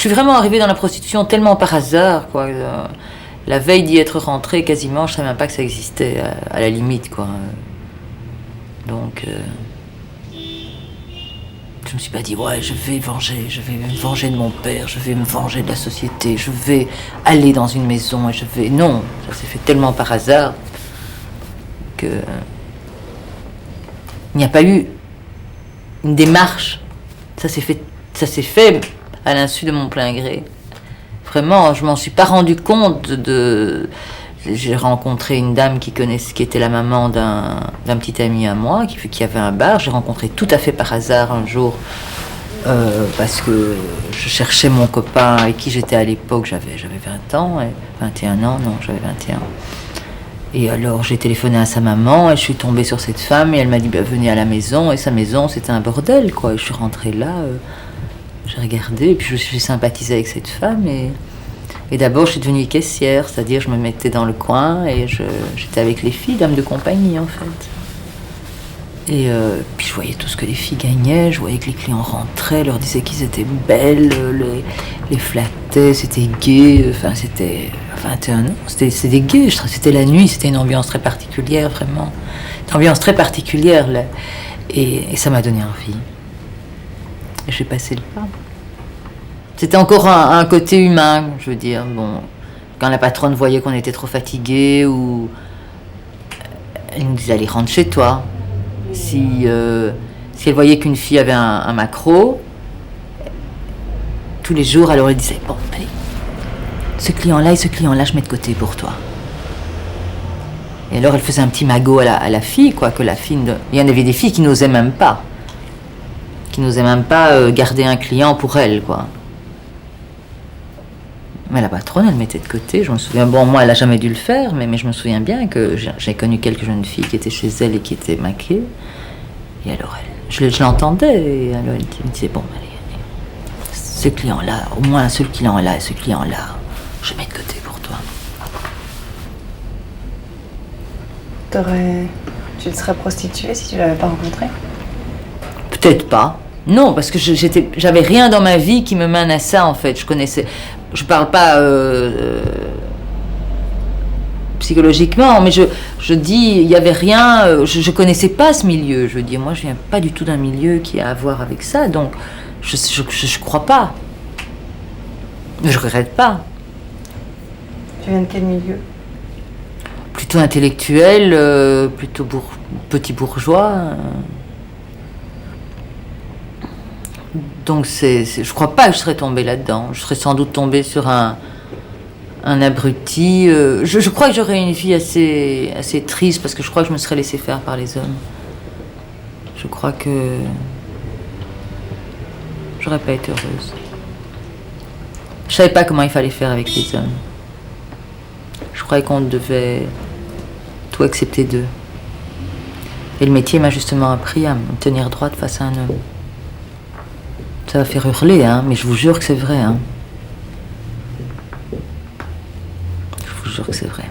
suis vraiment arrivée dans la prostitution tellement par hasard, quoi. La veille d'y être rentrée, quasiment, je ne savais même pas que ça existait, à la limite, quoi. Donc, je me suis pas dit, ouais, je vais me venger de mon père, je vais me venger de la société, je vais aller dans une maison et je vais... Non, ça s'est fait tellement par hasard que... Il n'y a pas eu une démarche. Ça s'est fait à l'insu de mon plein gré. Vraiment, je m'en suis pas rendu compte de... J'ai rencontré une dame qui était la maman d'un petit ami à moi, qui avait un bar. J'ai rencontré tout à fait par hasard un jour, parce que je cherchais mon copain avec qui j'étais à l'époque. J'avais 20 ans, 21 ans, non, j'avais 21. Et alors j'ai téléphoné à sa maman et je suis tombée sur cette femme et elle m'a dit, venez à la maison. Et sa maison, c'était un bordel, quoi. Et je suis rentrée là, j'ai regardé et puis j'ai sympathisé avec cette femme et d'abord, je suis devenue caissière, c'est-à-dire je me mettais dans le coin et j'étais avec les filles, dames de compagnie en fait. Et puis je voyais tout ce que les filles gagnaient, je voyais que les clients rentraient, leur disaient qu'ils étaient belles, les flattaient, c'était gai, enfin c'était 21 ans, c'était gai, c'était la nuit, c'était une ambiance très particulière vraiment. Une ambiance très particulière là. Et ça m'a donné envie. Et j'ai passé le pas. C'était encore un côté humain, je veux dire. Bon, quand la patronne voyait qu'on était trop fatigués, ou elle nous disait allez rentre chez toi. Si elle voyait qu'une fille avait un maquereau, tous les jours, alors elle disait bon, allez, ce client-là et ce client-là, je mets de côté pour toi. Et alors elle faisait un petit magot à la fille, quoi, que la fille. Il y en avait des filles qui n'osaient même pas garder un client pour elle, quoi. Mais la patronne, elle mettait de côté, je me souviens, bon, moi, elle n'a jamais dû le faire, mais je me souviens bien que j'ai connu quelques jeunes filles qui étaient chez elle et qui étaient maquées. Et alors, je l'entendais, et alors elle me disait, bon, allez, ce client-là, au moins ce client-là et ce client-là, je mets de côté pour toi. Tu te serais prostituée si tu l'avais pas rencontré? Peut-être pas. Non, parce que j'avais rien dans ma vie qui me mène à ça, en fait. Je parle pas psychologiquement, mais je dis, il y avait rien, je connaissais pas ce milieu. Je veux dire, moi, je viens pas du tout d'un milieu qui a à voir avec ça, donc je crois pas. Je regrette pas. Tu viens de quel milieu? Plutôt intellectuel, plutôt petit bourgeois. Donc je crois pas que je serais tombée là-dedans. Je serais sans doute tombée sur un abruti. Je crois que j'aurais une vie assez triste parce que je crois que je me serais laissée faire par les hommes. Je crois que j'aurais pas été heureuse. Je savais pas comment il fallait faire avec les hommes. Je croyais qu'on devait tout accepter d'eux. Et le métier m'a justement appris à me tenir droite face à un homme. Ça va faire hurler, hein, mais je vous jure que c'est vrai. Hein. Je vous jure que c'est vrai.